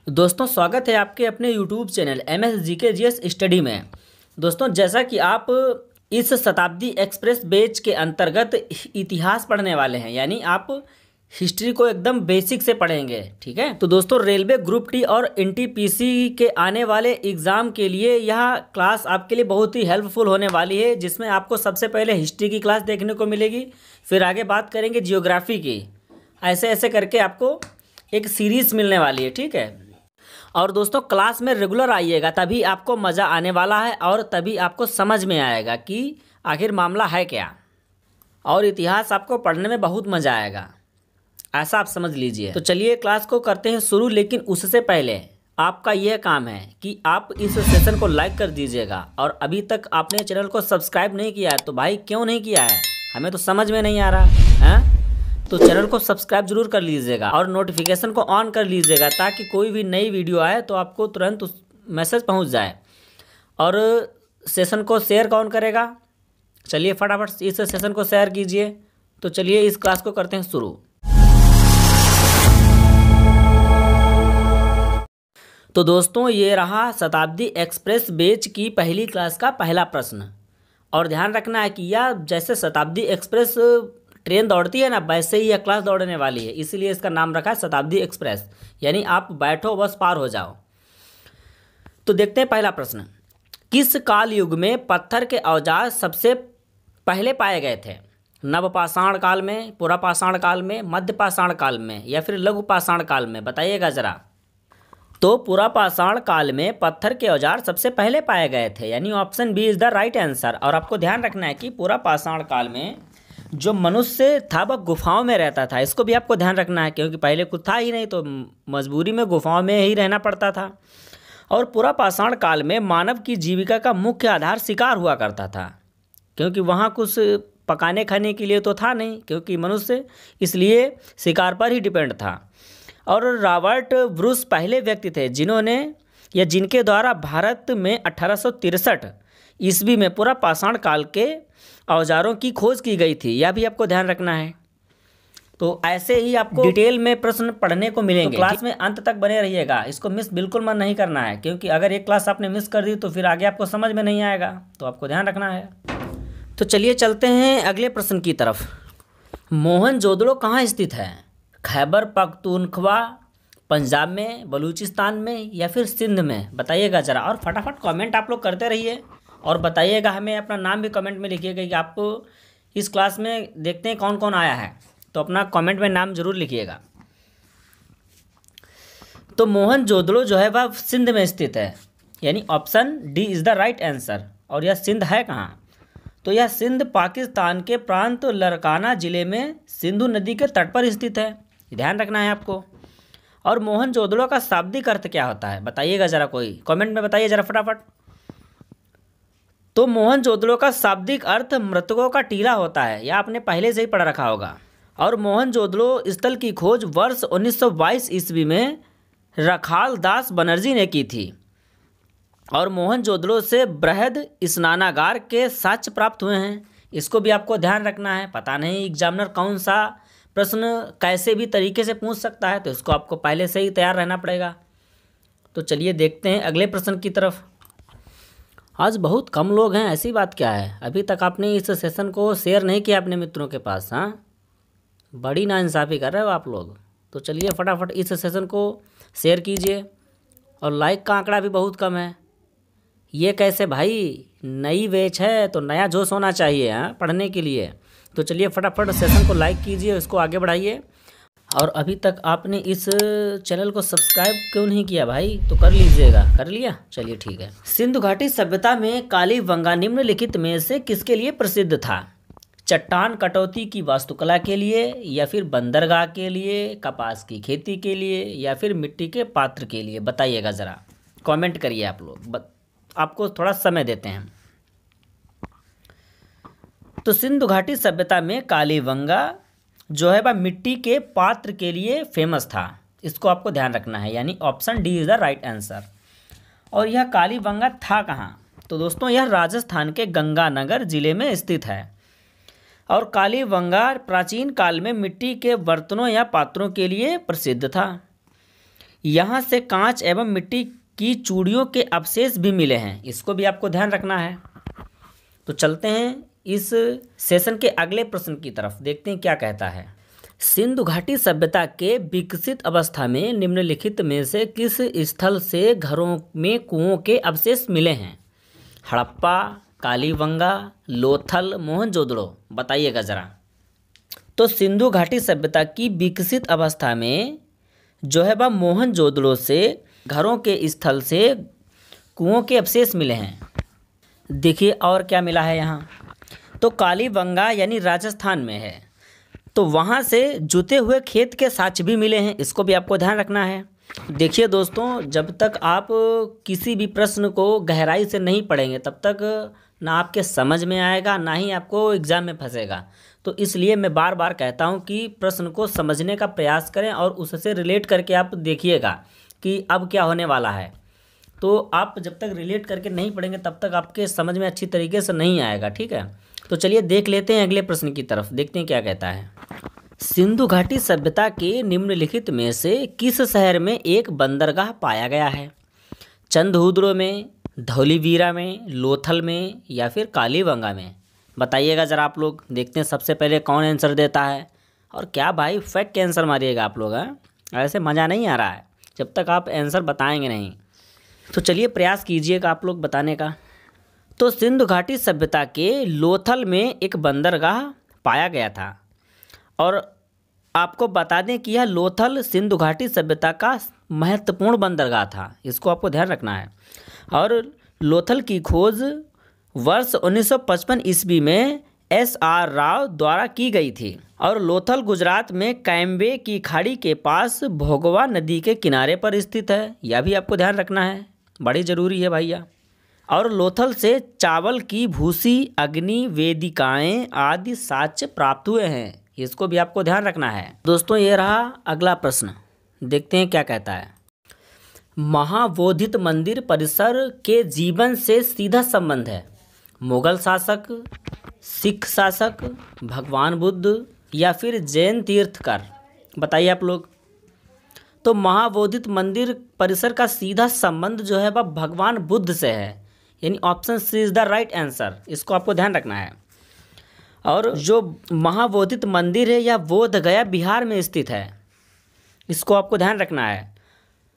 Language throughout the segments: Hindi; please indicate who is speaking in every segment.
Speaker 1: दोस्तों स्वागत है आपके अपने YouTube channel MS GK GS study में। दोस्तों जैसा कि आप इस शताब्दी एक्सप्रेस बैच के अंतर्गत इतिहास पढ़ने वाले हैं, यानी आप हिस्ट्री को एकदम बेसिक से पढ़ेंगे, ठीक है। तो दोस्तों रेलवे ग्रुप टी और NTPC के आने वाले एग्ज़ाम के लिए यह क्लास आपके लिए बहुत ही हेल्पफुल होने वाली है, जिसमें आपको सबसे पहले हिस्ट्री की क्लास देखने को मिलेगी, फिर आगे बात करेंगे जियोग्राफी की, ऐसे ऐसे करके आपको एक सीरीज़ मिलने वाली है, ठीक है। और दोस्तों क्लास में रेगुलर आइएगा, तभी आपको मज़ा आने वाला है और तभी आपको समझ में आएगा कि आखिर मामला है क्या, और इतिहास आपको पढ़ने में बहुत मज़ा आएगा, ऐसा आप समझ लीजिए। तो चलिए क्लास को करते हैं शुरू, लेकिन उससे पहले आपका यह काम है कि आप इस सेशन को लाइक कर दीजिएगा, और अभी तक आपने चैनल को सब्सक्राइब नहीं किया है तो भाई क्यों नहीं किया है, हमें तो समझ में नहीं आ रहा है। तो चैनल को सब्सक्राइब जरूर कर लीजिएगा और नोटिफिकेशन को ऑन कर लीजिएगा, ताकि कोई भी नई वीडियो आए तो आपको तुरंत उस मैसेज पहुंच जाए। और सेशन को शेयर कौन करेगा, चलिए फटाफट इस सेशन को शेयर कीजिए। तो चलिए इस क्लास को करते हैं शुरू। तो दोस्तों ये रहा शताब्दी एक्सप्रेस बैच की पहली क्लास का पहला प्रश्न, और ध्यान रखना है कि यह जैसे शताब्दी एक्सप्रेस ट्रेन दौड़ती है ना, वैसे ही यह क्लास दौड़ने वाली है, इसीलिए इसका नाम रखा है शताब्दी एक्सप्रेस, यानी आप बैठो बस पार हो जाओ। तो देखते हैं पहला प्रश्न, किस काल युग में पत्थर के औजार सबसे पहले पाए गए थे? नवपाषाण काल में, पुरापाषाण काल में, मध्यपाषाण काल में, या फिर लघुपाषाण काल में? बताइएगा ज़रा। तो पुरापाषाण काल में पत्थर के औजार सबसे पहले पाए गए थे, यानी option B is the right answer. और आपको ध्यान रखना है कि पुरापाषाण काल में जो मनुष्य था वह गुफाओं में रहता था, इसको भी आपको ध्यान रखना है, क्योंकि पहले कुछ था ही नहीं तो मजबूरी में गुफाओं में ही रहना पड़ता था। और पुरापाषाण काल में मानव की जीविका का मुख्य आधार शिकार हुआ करता था, क्योंकि वहाँ कुछ पकाने खाने के लिए तो था नहीं, क्योंकि मनुष्य इसलिए शिकार पर ही डिपेंड था। और रॉबर्ट ब्रूस पहले व्यक्ति थे जिन्होंने या जिनके द्वारा भारत में 1863 ईस्वी में पुरापाषाण काल के औजारों की खोज की गई थी, यह भी आपको ध्यान रखना है। तो ऐसे ही आपको डिटेल में प्रश्न पढ़ने को मिलेंगे, तो क्लास में अंत तक बने रहिएगा, इसको मिस बिल्कुल मन नहीं करना है, क्योंकि अगर एक क्लास आपने मिस कर दी तो फिर आगे आपको समझ में नहीं आएगा, तो आपको ध्यान रखना है। तो चलिए चलते हैं अगले प्रश्न की तरफ। मोहनजोदड़ो कहाँ स्थित है? खैबर पख्तूनख्वा, पंजाब में, बलूचिस्तान में, या फिर सिंध में? बताइएगा ज़रा, और फटाफट कमेंट आप लोग करते रहिए और बताइएगा, हमें अपना नाम भी कमेंट में लिखिएगा कि आपको इस क्लास में देखते हैं कौन कौन आया है, तो अपना कमेंट में नाम जरूर लिखिएगा। तो मोहनजोदड़ो जो है वह सिंध में स्थित है, यानी option D is the right answer. और यह सिंध है कहाँ? तो यह सिंध पाकिस्तान के प्रांत लरकाना ज़िले में सिंधु नदी के तट पर स्थित है, ध्यान रखना है आपको। और मोहनजोदड़ो का शाब्दिक अर्थ क्या होता है? बताइएगा ज़रा, कोई कमेंट में बताइए ज़रा फटाफट। तो मोहनजोदड़ो का शाब्दिक अर्थ मृतकों का टीला होता है, यह आपने पहले से ही पढ़ रखा होगा। और मोहनजोदड़ो स्थल की खोज वर्ष 1922 ईस्वी में रखाल दास बनर्जी ने की थी। और मोहनजोदड़ो से बृहद स्नानागार के साक्ष्य प्राप्त हुए हैं, इसको भी आपको ध्यान रखना है। पता नहीं एग्जामिनर कौन सा प्रश्न कैसे भी तरीके से पूछ सकता है, तो इसको आपको पहले से ही तैयार रहना पड़ेगा। तो चलिए देखते हैं अगले प्रश्न की तरफ। आज बहुत कम लोग हैं, ऐसी बात क्या है? अभी तक आपने इस सेशन को शेयर नहीं किया अपने मित्रों के पास, हाँ, बड़ी नाइंसाफ़ी कर रहे हो आप लोग। तो चलिए फटाफट इस सेशन को शेयर कीजिए, और लाइक का आंकड़ा भी बहुत कम है, ये कैसे भाई? नई बैच है तो नया जोश होना चाहिए, हाँ, पढ़ने के लिए। तो चलिए फटाफट सेशन को लाइक कीजिए, इसको आगे बढ़ाइए। और अभी तक आपने इस चैनल को सब्सक्राइब क्यों नहीं किया भाई? तो कर लीजिएगा। कर लिया? चलिए ठीक है। सिंधु घाटी सभ्यता में कालीबंगा निम्नलिखित में से किसके लिए प्रसिद्ध था? चट्टान कटौती की वास्तुकला के लिए, या फिर बंदरगाह के लिए, कपास की खेती के लिए, या फिर मिट्टी के पात्र के लिए? बताइएगा ज़रा, कमेंट करिए आप लोग, आपको थोड़ा समय देते हैं। तो सिंधु घाटी सभ्यता में कालीबंगा जो है वह मिट्टी के पात्र के लिए फेमस था, इसको आपको ध्यान रखना है, यानी option D is the right answer. और यह कालीबंगा था कहाँ? तो दोस्तों यह राजस्थान के गंगानगर जिले में स्थित है। और कालीबंगा प्राचीन काल में मिट्टी के बर्तनों या पात्रों के लिए प्रसिद्ध था। यहाँ से कांच एवं मिट्टी की चूड़ियों के अवशेष भी मिले हैं, इसको भी आपको ध्यान रखना है। तो चलते हैं इस सेशन के अगले प्रश्न की तरफ, देखते हैं क्या कहता है। सिंधु घाटी सभ्यता के विकसित अवस्था में निम्नलिखित में से किस स्थल से घरों में कुओं के अवशेष मिले हैं? हड़प्पा, कालीबंगा, लोथल, मोहनजोदड़ो, बताइएगा ज़रा। तो सिंधु घाटी सभ्यता की विकसित अवस्था में जो है वह मोहनजोदड़ो से घरों के स्थल से कुओं के अवशेष मिले हैं। देखिए और क्या मिला है यहाँ, तो कालीबंगा यानी राजस्थान में है, तो वहाँ से जुते हुए खेत के साक्ष्य भी मिले हैं, इसको भी आपको ध्यान रखना है। देखिए दोस्तों, जब तक आप किसी भी प्रश्न को गहराई से नहीं पढ़ेंगे तब तक ना आपके समझ में आएगा, ना ही आपको एग्ज़ाम में फंसेगा। तो इसलिए मैं बार बार कहता हूँ कि प्रश्न को समझने का प्रयास करें और उससे रिलेट करके आप देखिएगा कि अब क्या होने वाला है। तो आप जब तक रिलेट करके नहीं पढ़ेंगे तब तक आपके समझ में अच्छी तरीके से नहीं आएगा, ठीक है। तो चलिए देख लेते हैं अगले प्रश्न की तरफ, देखते हैं क्या कहता है। सिंधु घाटी सभ्यता के निम्नलिखित में से किस शहर में एक बंदरगाह पाया गया है? चंदहुद्रो में, धौलीवीरा में, लोथल में या फिर कालीबंगा में? बताइएगा ज़रा आप लोग। देखते हैं सबसे पहले कौन आंसर देता है। और क्या भाई फैक्ट के आंसर मारिएगा आप लोग, हैं ऐसे मज़ा नहीं आ रहा है जब तक आप आंसर बताएंगे नहीं। तो चलिए प्रयास कीजिएगा आप लोग बताने का। तो सिंधु घाटी सभ्यता के लोथल में एक बंदरगाह पाया गया था, और आपको बता दें कि यह लोथल सिंधु घाटी सभ्यता का महत्वपूर्ण बंदरगाह था, इसको आपको ध्यान रखना है। और लोथल की खोज वर्ष 1955 ईस्वी में S.R. राव द्वारा की गई थी, और लोथल गुजरात में कैम्बे की खाड़ी के पास भोगवा नदी के किनारे पर स्थित है, यह भी आपको ध्यान रखना है, बड़ी ज़रूरी है भैया। और लोथल से चावल की भूसी, अग्नि वेदिकाएँ आदि साक्ष्य प्राप्त हुए हैं, इसको भी आपको ध्यान रखना है। दोस्तों ये रहा अगला प्रश्न, देखते हैं क्या कहता है। महाबोधित मंदिर परिसर के जीवन से सीधा संबंध है? मुगल शासक, सिख शासक, भगवान बुद्ध या फिर जैन तीर्थकर? बताइए आप लोग। तो महाबोधित मंदिर परिसर का सीधा संबंध जो है वह भगवान बुद्ध से है, यानी option C is the right answer, इसको आपको ध्यान रखना है। और जो महाबोधित मंदिर है यह बोध गया बिहार में स्थित है, इसको आपको ध्यान रखना है।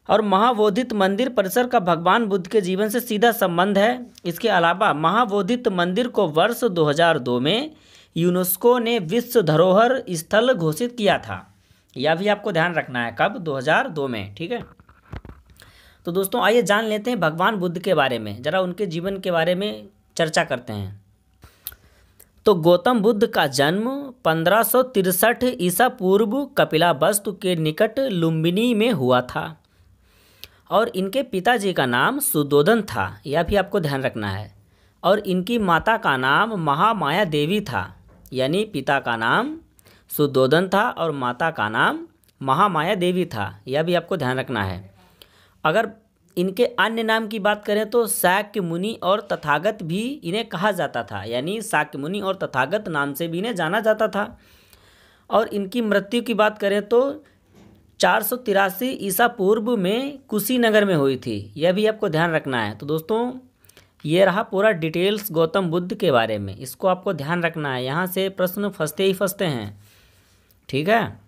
Speaker 1: और महाबोधित मंदिर परिसर का भगवान बुद्ध के जीवन से सीधा संबंध है। इसके अलावा महाबोधित मंदिर को वर्ष 2002 में यूनेस्को ने विश्व धरोहर स्थल घोषित किया था, यह भी आपको ध्यान रखना है, कब? 2002 में, ठीक है। तो दोस्तों आइए जान लेते हैं भगवान बुद्ध के बारे में, ज़रा उनके जीवन के बारे में चर्चा करते हैं। तो गौतम बुद्ध का जन्म 1563 ईसा पूर्व कपिलावस्तु के निकट लुम्बिनी में हुआ था, और इनके पिताजी का नाम सुदोधन था, यह भी आपको ध्यान रखना है। और इनकी माता का नाम महामाया देवी था, यानी पिता का नाम सुदोधन था और माता का नाम महामाया देवी था, यह भी आपको ध्यान रखना है। अगर इनके अन्य नाम की बात करें तो शाक्य मुनि और तथागत भी इन्हें कहा जाता था, यानी शाक्य मुनि और तथागत नाम से भी इन्हें जाना जाता था। और इनकी मृत्यु की बात करें तो 483 ईसा पूर्व में कुशीनगर में हुई थी, यह भी आपको ध्यान रखना है। तो दोस्तों ये रहा पूरा डिटेल्स गौतम बुद्ध के बारे में, इसको आपको ध्यान रखना है, यहाँ से प्रश्न फंसते ही फंसते हैं, ठीक है।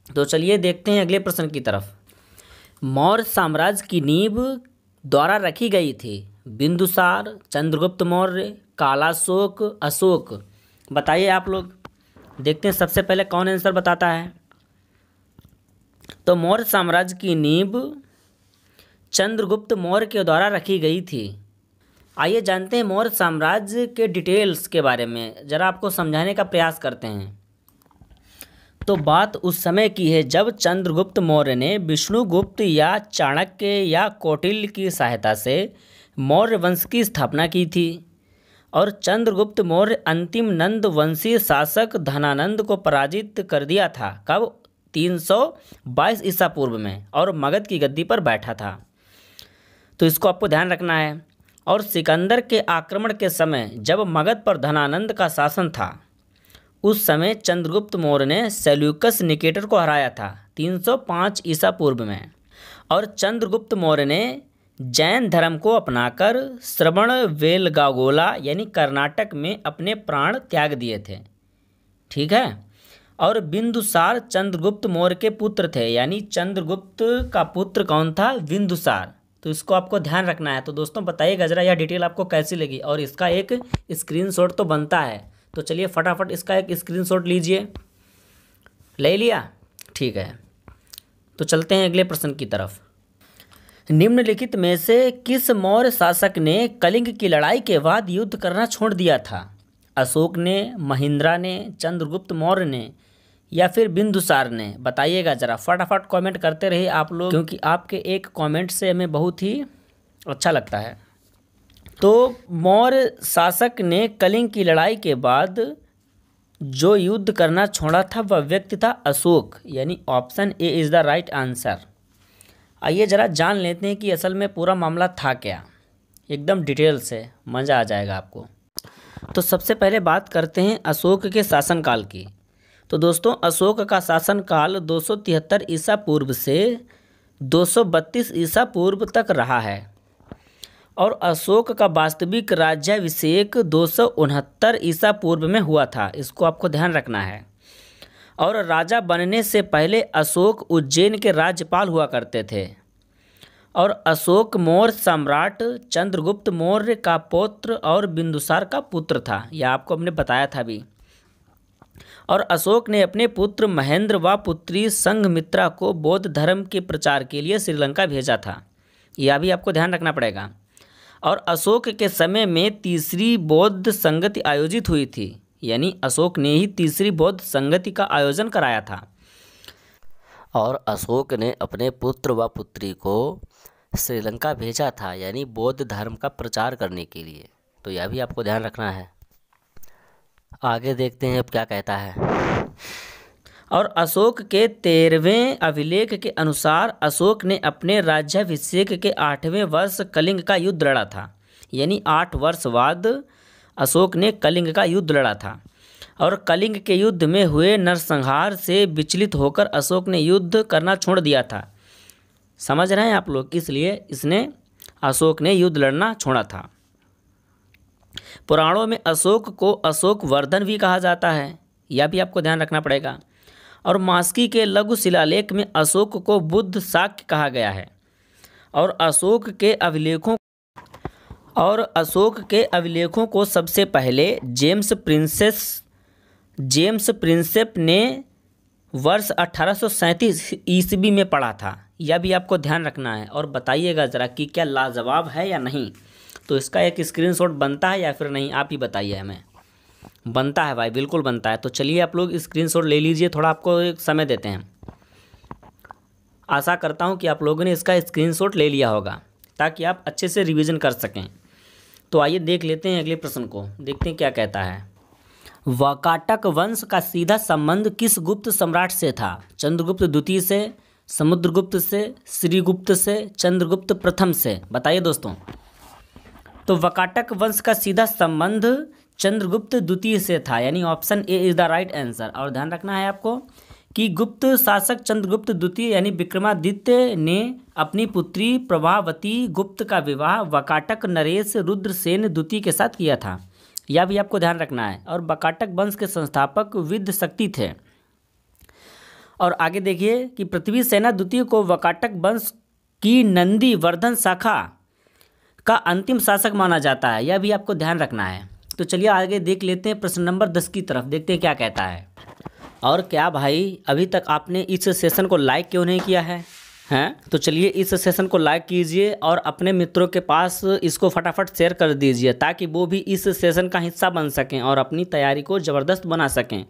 Speaker 1: तो चलिए देखते हैं अगले प्रश्न की तरफ। मौर्य साम्राज्य की नींव द्वारा रखी गई थी? बिंदुसार, चंद्रगुप्त मौर्य, कालाशोक, अशोक? बताइए आप लोग। देखते हैं सबसे पहले कौन आंसर बताता है। तो मौर्य साम्राज्य की नींव चंद्रगुप्त मौर्य के द्वारा रखी गई थी। आइए जानते हैं मौर्य साम्राज्य के डिटेल्स के बारे में, ज़रा आपको समझाने का प्रयास करते हैं। तो बात उस समय की है जब चंद्रगुप्त मौर्य ने विष्णुगुप्त या चाणक्य या कौटिल्य की सहायता से मौर्य वंश की स्थापना की थी, और चंद्रगुप्त मौर्य अंतिम नंद वंशीय शासक धनानंद को पराजित कर दिया था, कब? 322 ईसा पूर्व में, और मगध की गद्दी पर बैठा था। तो इसको आपको ध्यान रखना है। और सिकंदर के आक्रमण के समय जब मगध पर धनानंद का शासन था, उस समय चंद्रगुप्त मौर्य ने सेल्यूकस निकेटर को हराया था 305 ईसा पूर्व में। और चंद्रगुप्त मौर्य ने जैन धर्म को अपनाकर श्रवणबेलगोला यानी कर्नाटक में अपने प्राण त्याग दिए थे। ठीक है। और बिंदुसार चंद्रगुप्त मौर्य के पुत्र थे, यानी चंद्रगुप्त का पुत्र कौन था? बिंदुसार। तो इसको आपको ध्यान रखना है। तो दोस्तों बताइएगा ज़रा यह डिटेल आपको कैसी लगी, और इसका एक स्क्रीनशॉट तो बनता है। तो चलिए फटाफट इसका एक स्क्रीनशॉट लीजिए। ले लिया? ठीक है। तो चलते हैं अगले प्रश्न की तरफ। निम्नलिखित में से किस मौर्य शासक ने कलिंग की लड़ाई के बाद युद्ध करना छोड़ दिया था? अशोक ने, महिंद्रा ने, चंद्रगुप्त मौर्य ने, या फिर बिंदुसार ने? बताइएगा ज़रा, फटाफट कमेंट करते रहिए आप लोग, क्योंकि आपके एक कमेंट से हमें बहुत ही अच्छा लगता है। तो मौर्य शासक ने कलिंग की लड़ाई के बाद जो युद्ध करना छोड़ा था वह व्यक्ति था अशोक, यानी option A is the right answer. आइए ज़रा जान लेते हैं कि असल में पूरा मामला था क्या, एकदम डिटेल से, मज़ा आ जाएगा आपको। तो सबसे पहले बात करते हैं अशोक के शासनकाल की। तो दोस्तों अशोक का शासनकाल 273 ईसा पूर्व से 232 ईसा पूर्व तक रहा है, और अशोक का वास्तविक राज्याभिषेक 269 ईसा पूर्व में हुआ था। इसको आपको ध्यान रखना है। और राजा बनने से पहले अशोक उज्जैन के राज्यपाल हुआ करते थे, और अशोक मौर्य सम्राट चंद्रगुप्त मौर्य का पौत्र और बिंदुसार का पुत्र था। यह आपको हमने बताया था अभी। और अशोक ने अपने पुत्र महेंद्र व पुत्री संघमित्रा को बौद्ध धर्म के प्रचार के लिए श्रीलंका भेजा था। यह भी आपको ध्यान रखना पड़ेगा। और अशोक के समय में तीसरी बौद्ध संगति आयोजित हुई थी, यानी अशोक ने ही तीसरी बौद्ध संगति का आयोजन कराया था।
Speaker 2: और अशोक ने अपने पुत्र व पुत्री को श्रीलंका भेजा था, यानी बौद्ध धर्म का प्रचार करने के लिए। तो यह भी आपको ध्यान रखना है। आगे देखते हैं अब क्या कहता है।
Speaker 1: और अशोक के 13वें अभिलेख के अनुसार अशोक ने अपने राज्याभिषेक के 8वें वर्ष कलिंग का युद्ध लड़ा था, यानी 8 वर्ष बाद अशोक ने कलिंग का युद्ध लड़ा था। और कलिंग के युद्ध में हुए नरसंहार से विचलित होकर अशोक ने युद्ध करना छोड़ दिया था। समझ रहे हैं आप लोग? इसलिए अशोक ने युद्ध लड़ना छोड़ा था। पुराणों में अशोक को अशोक वर्धन भी कहा जाता है, यह भी आपको ध्यान रखना पड़ेगा। और मास्की के लघु शिलालेख में अशोक को बुद्ध शाक्य कहा गया है। और अशोक के अभिलेखों को सबसे पहले जेम्स प्रिंसेप ने वर्ष 1837 ईस्वी में पढ़ा था। यह भी आपको ध्यान रखना है। और बताइएगा ज़रा कि क्या लाजवाब है या नहीं। तो इसका एक स्क्रीनशॉट बनता है या फिर नहीं, आप ही बताइए हमें। बनता है भाई, बिल्कुल बनता है। तो चलिए आप लोग स्क्रीनशॉट ले लीजिए, थोड़ा आपको एक समय देते हैं। आशा करता हूं कि आप लोगों ने इसका स्क्रीनशॉट ले लिया होगा, ताकि आप अच्छे से रिवीजन कर सकें। तो आइए देख लेते हैं अगले प्रश्न को, देखते हैं क्या कहता है। वाकाटक वंश का सीधा संबंध किस गुप्त सम्राट से था? चंद्रगुप्त द्वितीय से, समुद्रगुप्त से, श्रीगुप्त से, चंद्रगुप्त प्रथम से? बताइए दोस्तों। तो वाकाटक वंश का सीधा संबंध चंद्रगुप्त द्वितीय से था, यानी option A is the right answer. और ध्यान रखना है आपको कि गुप्त शासक चंद्रगुप्त द्वितीय यानी विक्रमादित्य ने अपनी पुत्री प्रभावती गुप्त का विवाह वाकाटक नरेश रुद्रसेन द्वितीय के साथ किया था। यह भी आपको ध्यान रखना है। और वाकाटक वंश के संस्थापक विद्धशक्ति थे। और आगे देखिए कि पृथ्वी सेना द्वितीय को वाकाटक वंश की नंदी वर्धन शाखा का अंतिम शासक माना जाता है। यह भी आपको ध्यान रखना है। तो चलिए आगे देख लेते हैं प्रश्न नंबर 10 की तरफ, देखते हैं क्या कहता है। और क्या भाई अभी तक आपने इस सेशन को लाइक क्यों नहीं किया है? तो चलिए इस सेशन को लाइक कीजिए और अपने मित्रों के पास इसको फटाफट शेयर कर दीजिए, ताकि वो भी इस सेशन का हिस्सा बन सकें और अपनी तैयारी को ज़बरदस्त बना सकें।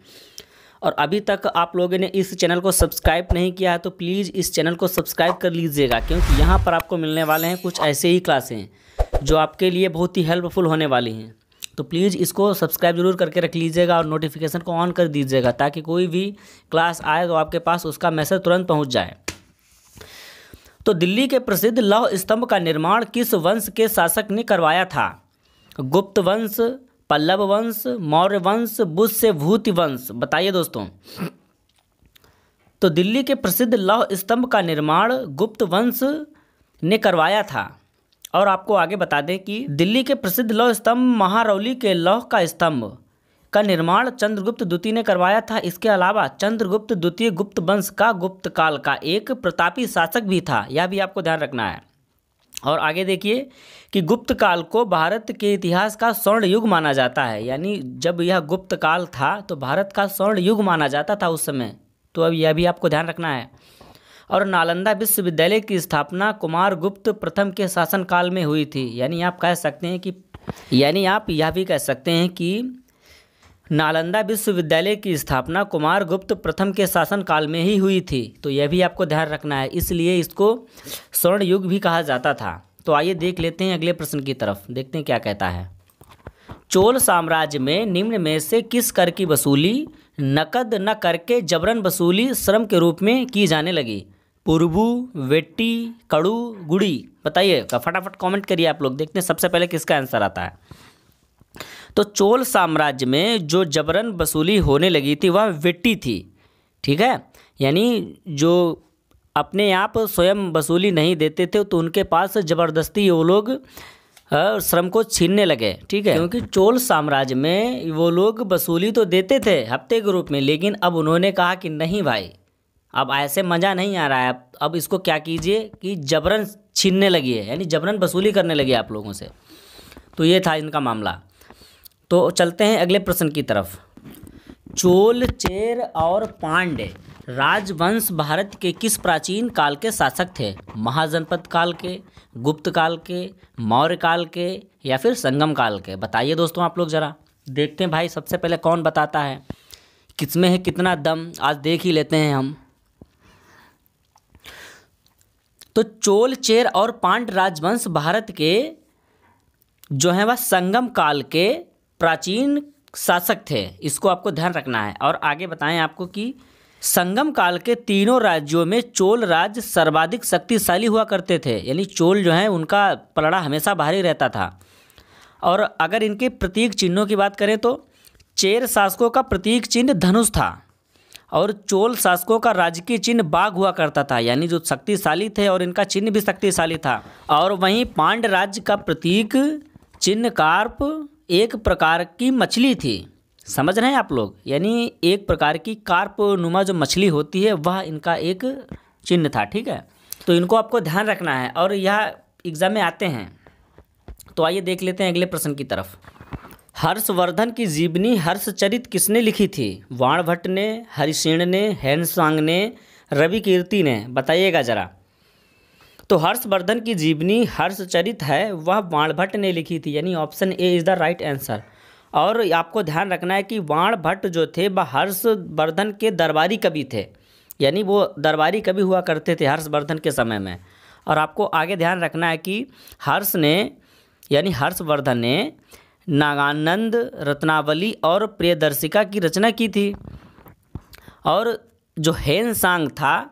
Speaker 1: और अभी तक आप लोगों ने इस चैनल को सब्सक्राइब नहीं किया है तो प्लीज़ इस चैनल को सब्सक्राइब कर लीजिएगा, क्योंकि यहाँ पर आपको मिलने वाले हैं कुछ ऐसे ही क्लासें जो आपके लिए बहुत ही हेल्पफुल होने वाली हैं। तो प्लीज़ इसको सब्सक्राइब जरूर करके रख लीजिएगा और नोटिफिकेशन को ऑन कर दीजिएगा, ताकि कोई भी क्लास आए तो आपके पास उसका मैसेज तुरंत पहुंच जाए। तो दिल्ली के प्रसिद्ध लौह स्तंभ का निर्माण किस वंश के शासक ने करवाया था? गुप्त वंश, पल्लव वंश, मौर्य वंश, बुद्ध से भूति वंश? बताइए दोस्तों। तो दिल्ली के प्रसिद्ध लौह स्तंभ का निर्माण गुप्त वंश ने करवाया था। और आपको आगे बता दें कि दिल्ली के प्रसिद्ध लौह स्तंभ महारौली के लौह का स्तंभ का निर्माण चंद्रगुप्त द्वितीय ने करवाया था। इसके अलावा चंद्रगुप्त द्वितीय गुप्त वंश का गुप्त काल का एक प्रतापी शासक भी था, यह भी आपको ध्यान रखना है। और आगे देखिए कि गुप्त काल को भारत के इतिहास का स्वर्ण युग माना जाता है, यानी जब यह गुप्त काल था तो भारत का स्वर्ण युग माना जाता था उस समय, तो अब यह भी आपको ध्यान रखना है। और नालंदा विश्वविद्यालय की स्थापना कुमारगुप्त प्रथम के शासनकाल में हुई थी, यानी आप यह भी कह सकते हैं कि नालंदा विश्वविद्यालय की स्थापना कुमारगुप्त प्रथम के शासनकाल में ही हुई थी, तो यह भी आपको ध्यान रखना है, इसलिए इसको स्वर्ण युग भी कहा जाता था। तो आइए देख लेते हैं अगले प्रश्न की तरफ, देखते हैं क्या कहता है। चोल साम्राज्य में निम्न में से किस कर की वसूली नकद न करके जबरन वसूली श्रम के रूप में की जाने लगी? पुरबू, वेट्टी, कड़ू, गुड़ी। बताइए, फटाफट कमेंट करिए आप लोग, देखते हैं सबसे पहले किसका आंसर आता है। तो चोल साम्राज्य में जो जबरन वसूली होने लगी थी वह वेट्टी थी, ठीक है, यानी जो अपने आप स्वयं वसूली नहीं देते थे तो उनके पास ज़बरदस्ती वो लोग श्रम को छीनने लगे, ठीक है, क्योंकि चोल साम्राज्य में वो लोग वसूली तो देते थे हफ्ते के रूप में, लेकिन अब उन्होंने कहा कि नहीं भाई, अब ऐसे मज़ा नहीं आ रहा है, अब इसको क्या कीजिए कि जबरन छीनने लगी है, यानी जबरन वसूली करने लगी आप लोगों से। तो ये था इनका मामला। तो चलते हैं अगले प्रश्न की तरफ। चोल, चेर और पांड्य राजवंश भारत के किस प्राचीन काल के शासक थे? महाजनपद काल के, गुप्त काल के, मौर्य काल के या फिर संगम काल के? बताइए दोस्तों आप लोग ज़रा, देखते हैं भाई सबसे पहले कौन बताता है, किसमें है कितना दम, आज देख ही लेते हैं हम। तो चोल, चेर और पांड्य राजवंश भारत के जो है वह संगम काल के प्राचीन शासक थे, इसको आपको ध्यान रखना है। और आगे बताएं आपको कि संगम काल के तीनों राज्यों में चोल राज्य सर्वाधिक शक्तिशाली हुआ करते थे, यानी चोल जो है उनका पलड़ा हमेशा भारी रहता था। और अगर इनके प्रतीक चिन्हों की बात करें तो चेर शासकों का प्रतीक चिन्ह धनुष था और चोल शासकों का राजकीय चिन्ह बाघ हुआ करता था, यानी जो शक्तिशाली थे और इनका चिन्ह भी शक्तिशाली था। और वहीं पांड्य राज्य का प्रतीक चिन्ह कार्प एक प्रकार की मछली थी, समझ रहे हैं आप लोग, यानी एक प्रकार की कार्प नुमा जो मछली होती है वह इनका एक चिन्ह था, ठीक है। तो इनको आपको ध्यान रखना है और यह एग्जाम में आते हैं। तो आइए देख लेते हैं अगले प्रश्न की तरफ। हर्षवर्धन की जीवनी हर्षचरित किसने लिखी थी? वाणभट्ट ने, हरिसेन ने, हेनसांग ने, रवि कीर्ति ने? बताइएगा ज़रा। तो हर्षवर्धन की जीवनी हर्षचरित है वह वाणभट्ट ने लिखी थी, यानी option A is the right answer. और आपको ध्यान रखना है कि वाणभट्ट जो थे वह हर्षवर्धन के दरबारी कवि थे, यानी वो दरबारी कवि हुआ करते थे हर्षवर्धन के समय में। और आपको आगे ध्यान रखना है कि हर्षवर्धन ने नागानंद, रत्नावली और प्रियदर्शिका की रचना की थी। और जो हेनसांग था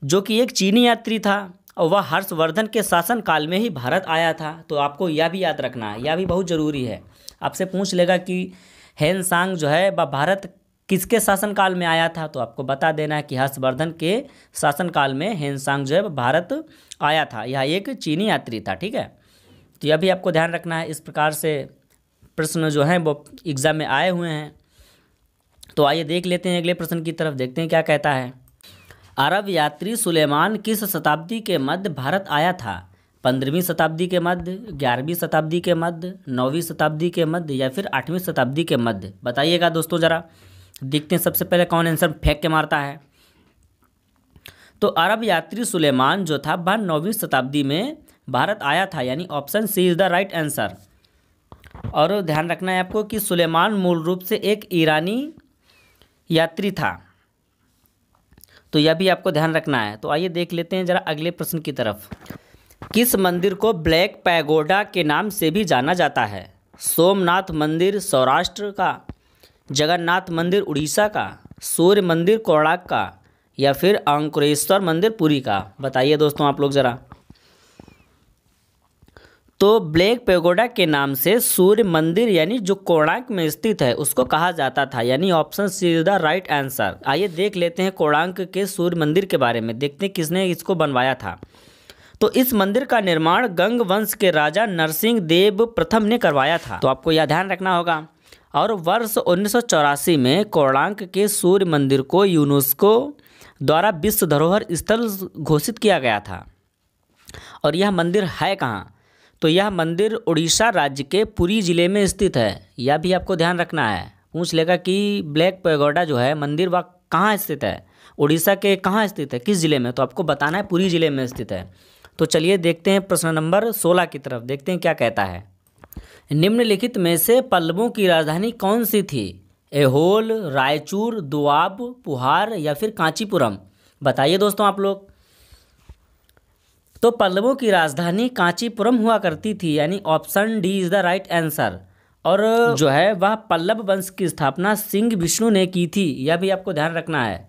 Speaker 1: जो कि एक चीनी यात्री था और वह हर्षवर्धन के शासनकाल में ही भारत आया था, तो आपको यह भी याद रखना है, यह भी बहुत ज़रूरी है। आपसे पूछ लेगा कि हेनसांग जो है वह भारत किसके शासनकाल में आया था, तो आपको बता देना है कि हर्षवर्धन के शासनकाल में हेनसांग जो है भारत आया था, यह एक चीनी यात्री था, ठीक है। तो यह भी आपको ध्यान रखना है, इस प्रकार से प्रश्न जो हैं वो एग्ज़ाम में आए हुए हैं। तो आइए देख लेते हैं अगले प्रश्न की तरफ, देखते हैं क्या कहता है। अरब यात्री सुलेमान किस शताब्दी के मध्य भारत आया था? 15वीं शताब्दी के मध्य, 11वीं शताब्दी के मध्य, 9वीं शताब्दी के मध्य या फिर 8वीं शताब्दी के मध्य? बताइएगा दोस्तों ज़रा, देखते हैं सबसे पहले कौन आंसर फेंक के मारता है। तो अरब यात्री सुलेमान जो था वह 9वीं शताब्दी में भारत आया था, यानी option C is the right answer. और ध्यान रखना है आपको कि सुलेमान मूल रूप से एक ईरानी यात्री था, तो यह भी आपको ध्यान रखना है। तो आइए देख लेते हैं ज़रा अगले प्रश्न की तरफ। किस मंदिर को ब्लैक पैगोडा के नाम से भी जाना जाता है? सोमनाथ मंदिर सौराष्ट्र का, जगन्नाथ मंदिर उड़ीसा का, सूर्य मंदिर कोणार्क का या फिर अंकुरेश्वर मंदिर पुरी का? बताइए दोस्तों आप लोग ज़रा। तो ब्लैक पैगोडा के नाम से सूर्य मंदिर यानी जो कोणार्क में स्थित है उसको कहा जाता था, यानी option C is the right answer. आइए देख लेते हैं कोणार्क के सूर्य मंदिर के बारे में, देखते हैं किसने इसको बनवाया था। तो इस मंदिर का निर्माण गंग वंश के राजा नरसिंह देव प्रथम ने करवाया था, तो आपको यह ध्यान रखना होगा। और वर्ष 1984 में कोणार्क के सूर्य मंदिर को यूनेस्को द्वारा विश्व धरोहर स्थल घोषित किया गया था। और यह मंदिर है कहाँ? तो यह मंदिर उड़ीसा राज्य के पुरी जिले में स्थित है। यह भी आपको ध्यान रखना है, पूछ लेगा कि ब्लैक पैगोडा जो है मंदिर वह कहाँ स्थित है, उड़ीसा के कहाँ स्थित है, किस जिले में, तो आपको बताना है पुरी जिले में स्थित है। तो चलिए देखते हैं प्रश्न नंबर 16 की तरफ, देखते हैं क्या कहता है। निम्नलिखित में से पल्लवों की राजधानी कौन सी थी? ऐहोल, रायचूर, दोआब, पुहार या फिर कांचीपुरम? बताइए दोस्तों आप लोग। तो पल्लवों की राजधानी कांचीपुरम हुआ करती थी, यानी option D is the right answer. और जो है वह पल्लव वंश की स्थापना सिंह विष्णु ने की थी, यह भी आपको ध्यान रखना है।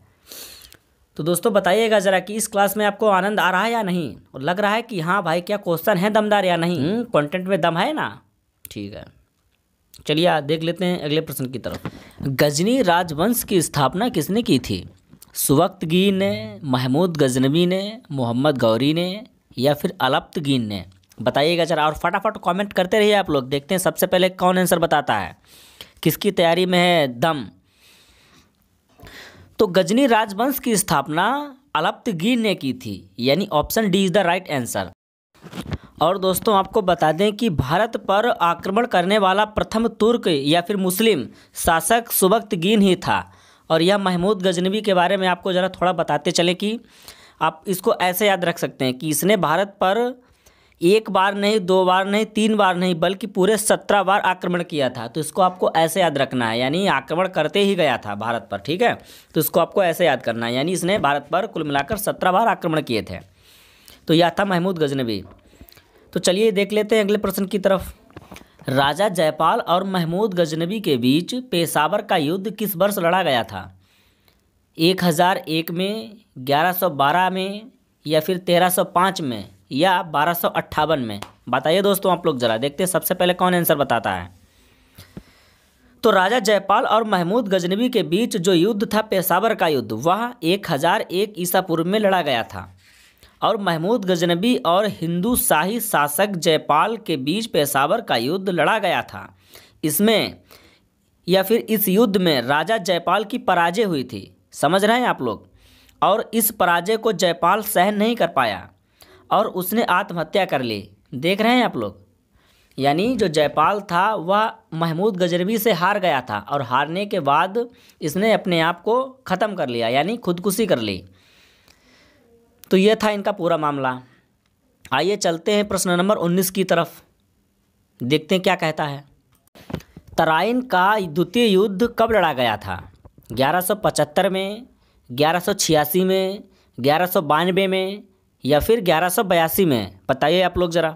Speaker 1: तो दोस्तों बताइएगा ज़रा कि इस क्लास में आपको आनंद आ रहा है या नहीं, और लग रहा है कि हाँ भाई क्या क्वेश्चन है दमदार या नहीं, कंटेंट में दम है ना? ठीक है, चलिए देख लेते हैं अगले प्रश्न की तरफ। गजनी राजवंश की स्थापना किसने की थी? सुबक्तगीन ने, महमूद गजनवी ने, मोहम्मद गौरी ने या फिर अलप्तगीन ने? बताइएगा जरा, और फटाफट कमेंट करते रहिए आप लोग। देखते हैं सबसे पहले कौन आंसर बताता है, किसकी तैयारी में है दम। तो गजनी राजवंश की स्थापना अलप्तगीन ने की थी, यानी option D is the right answer. और दोस्तों आपको बता दें कि भारत पर आक्रमण करने वाला प्रथम तुर्क या फिर मुस्लिम शासक सुबक्तगीन ही था। और यह महमूद गजनवी के बारे में आपको ज़रा थोड़ा बताते चले कि आप इसको ऐसे याद रख सकते हैं कि इसने भारत पर एक बार नहीं, दो बार नहीं, तीन बार नहीं, बल्कि पूरे 17 बार आक्रमण किया था। तो इसको आपको ऐसे याद रखना है, यानी आक्रमण करते ही गया था भारत पर, ठीक है। तो इसको आपको ऐसे याद करना है, यानी इसने भारत पर कुल मिलाकर 17 बार आक्रमण किए थे। तो यह था महमूद गजनवी। तो चलिए देख लेते हैं अगले प्रश्न की तरफ। राजा जयपाल और महमूद गजनवी के बीच पेशावर का युद्ध किस वर्ष लड़ा गया था? 1001 में, 1112 में या फिर 1305 में या 1258 में? बताइए दोस्तों आप लोग ज़रा, देखते हैं सबसे पहले कौन आंसर बताता है। तो राजा जयपाल और महमूद गजनवी के बीच जो युद्ध था पेशावर का युद्ध, वह 1001 ईसा पूर्व में लड़ा गया था। और महमूद गजनवी और हिंदू शाही शासक जयपाल के बीच पेशावर का युद्ध लड़ा गया था। इसमें या फिर इस युद्ध में राजा जयपाल की पराजय हुई थी, समझ रहे हैं आप लोग। और इस पराजय को जयपाल सहन नहीं कर पाया और उसने आत्महत्या कर ली। देख रहे हैं आप लोग, यानी जो जयपाल था वह महमूद गजनवी से हार गया था और हारने के बाद इसने अपने आप को ख़त्म कर लिया, यानी खुदकुशी कर ली। तो यह था इनका पूरा मामला। आइए चलते हैं प्रश्न नंबर 19 की तरफ, देखते हैं क्या कहता है। तराइन का द्वितीय युद्ध कब लड़ा गया था? 1175 में, 1186 में, 1192 में या फिर 1182 में? बताइए आप लोग ज़रा।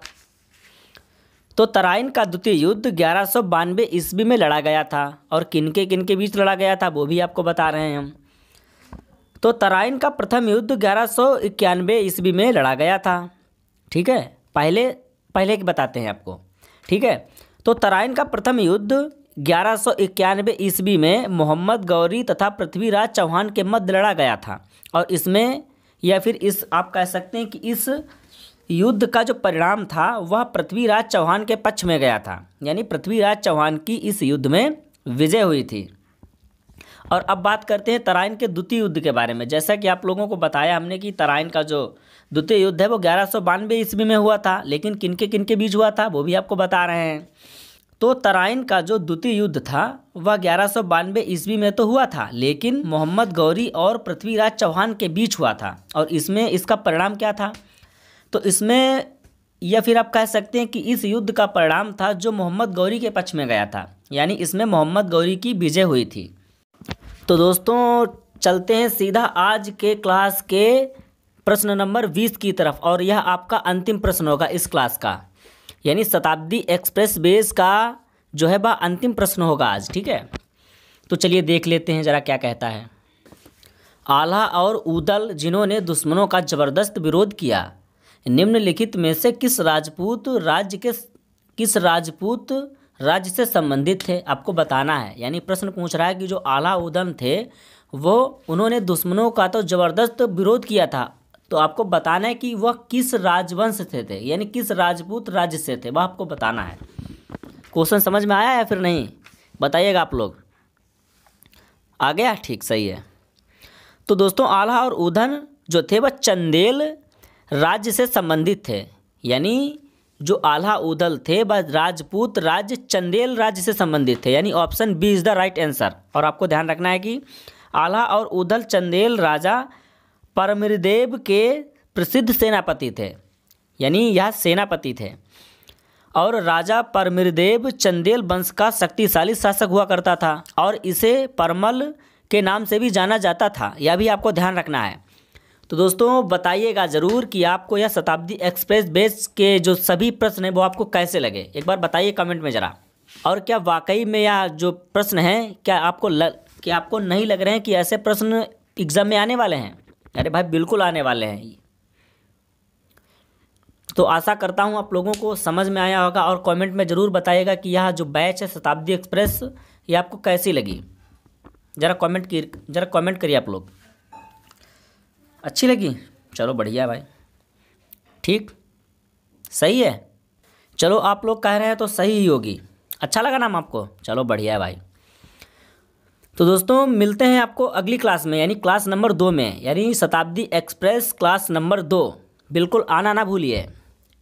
Speaker 1: तो तराइन का द्वितीय युद्ध 1192 ईस्वी में लड़ा गया था। और किनके किनके बीच लड़ा गया था वो भी आपको बता रहे हैं हम। तो तराइन का प्रथम युद्ध 1191 ईस्वी में लड़ा गया था, ठीक है। पहले की बताते हैं आपको, ठीक है। तो तराइन का प्रथम युद्ध 1191 ईस्वी में मोहम्मद गौरी तथा पृथ्वीराज चौहान के मध्य लड़ा गया था। और इसमें या फिर इस आप कह सकते हैं कि इस युद्ध का जो परिणाम था वह पृथ्वीराज चौहान के पक्ष में गया था, यानी पृथ्वीराज चौहान की इस युद्ध में विजय हुई थी। और अब बात करते हैं तराइन के द्वितीय युद्ध के बारे में। जैसा कि आप लोगों को बताया हमने कि तराइन का जो द्वितीय युद्ध है वो 1192 ईस्वी में हुआ था, लेकिन किनके किनके बीच हुआ था वो भी आपको बता रहे हैं। तो तराइन का जो द्वितीय युद्ध था वह 1192 ईस्वी में तो हुआ था, लेकिन मोहम्मद गौरी और पृथ्वीराज चौहान के बीच हुआ था। और इसमें इसका परिणाम क्या था? तो इसमें या फिर आप कह सकते हैं कि इस युद्ध का परिणाम था जो मोहम्मद गौरी के पक्ष में गया था, यानी इसमें मोहम्मद गौरी की विजय हुई थी। तो दोस्तों चलते हैं सीधा आज के क्लास के प्रश्न नंबर 20 की तरफ, और यह आपका अंतिम प्रश्न होगा इस क्लास का, यानी शताब्दी एक्सप्रेस बेस का जो है वह अंतिम प्रश्न होगा आज, ठीक है। तो चलिए देख लेते हैं ज़रा क्या कहता है। आल्हा और ऊदल जिन्होंने दुश्मनों का ज़बरदस्त विरोध किया, निम्नलिखित में से किस राजपूत राज्य से संबंधित थे, आपको बताना है। यानी प्रश्न पूछ रहा है कि जो अलाउद्दीन थे वो उन्होंने दुश्मनों का तो ज़बरदस्त विरोध किया था, तो आपको बताना है कि वह किस राजवंश से थे, यानी किस राजपूत राज्य से थे, वह आपको बताना है। क्वेश्चन समझ में आया या फिर नहीं, बताइएगा आप लोग। आ गया, ठीक, सही है। तो दोस्तों आल्हा और उदन जो थे वह चंदेल राज्य से संबंधित थे, यानी जो आल्हा उदल थे वह राजपूत राज्य चंदेल राज्य से संबंधित थे, यानी option B is the right answer. और आपको ध्यान रखना है कि आल्हा और उदल चंदेल राजा परमिरदेव के प्रसिद्ध सेनापति थे, यानी यह सेनापति थे। और राजा परमिरदेव चंदेल वंश का शक्तिशाली शासक हुआ करता था और इसे परमल के नाम से भी जाना जाता था, यह भी आपको ध्यान रखना है। तो दोस्तों बताइएगा ज़रूर कि आपको यह शताब्दी एक्सप्रेस बेस के जो सभी प्रश्न हैं वो आपको कैसे लगे, एक बार बताइए कमेंट में ज़रा। और क्या वाकई में यह जो प्रश्न हैं क्या आपको नहीं लग रहे हैं कि ऐसे प्रश्न एग्ज़ाम में आने वाले हैं? अरे भाई बिल्कुल आने वाले हैं। तो आशा करता हूँ आप लोगों को समझ में आया होगा और कमेंट में ज़रूर बताइएगा कि यह जो बैच है शताब्दी एक्सप्रेस ये आपको कैसी लगी। ज़रा कमेंट करिए आप लोग। अच्छी लगी? चलो बढ़िया भाई, ठीक, सही है। चलो आप लोग कह रहे हैं तो सही ही होगी। अच्छा लगा नाम आपको? चलो बढ़िया है भाई। तो दोस्तों मिलते हैं आपको अगली क्लास में, यानी क्लास नंबर 2 में, यानी शताब्दी एक्सप्रेस क्लास नंबर 2। बिल्कुल आना ना भूलिए,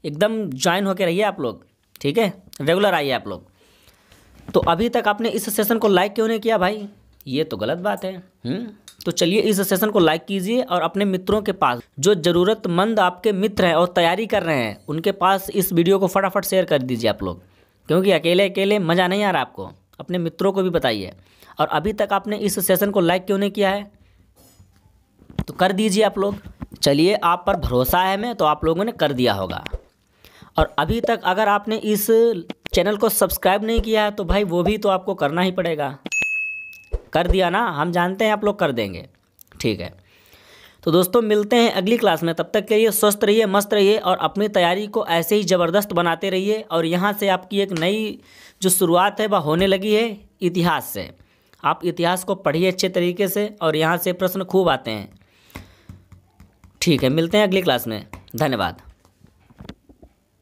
Speaker 1: एकदम ज्वाइन होके रहिए आप लोग, ठीक है, रेगुलर आइए आप लोग। तो अभी तक आपने इस सेशन को लाइक क्यों नहीं किया भाई? ये तो गलत बात है। तो चलिए इस सेशन को लाइक कीजिए और अपने मित्रों के पास, जो ज़रूरतमंद आपके मित्र हैं और तैयारी कर रहे हैं, उनके पास इस वीडियो को फटाफट शेयर कर दीजिए आप लोग, क्योंकि अकेले अकेले मज़ा नहीं आ रहा आपको, अपने मित्रों को भी बताइए। और अभी तक आपने इस सेशन को लाइक क्यों नहीं किया है तो कर दीजिए आप लोग। चलिए आप पर भरोसा है मैं, तो आप लोगों ने कर दिया होगा। और अभी तक अगर आपने इस चैनल को सब्सक्राइब नहीं किया है तो भाई वो भी तो आपको करना ही पड़ेगा। कर दिया ना, हम जानते हैं आप लोग कर देंगे, ठीक है। तो दोस्तों मिलते हैं अगली क्लास में, तब तक के लिए स्वस्थ रहिए, मस्त रहिए और अपनी तैयारी को ऐसे ही ज़बरदस्त बनाते रहिए। और यहाँ से आपकी एक नई जो शुरुआत है वह होने लगी है इतिहास से। आप इतिहास को पढ़िए अच्छे तरीके से और यहाँ से प्रश्न खूब आते हैं, ठीक है। मिलते हैं अगली क्लास में, धन्यवाद।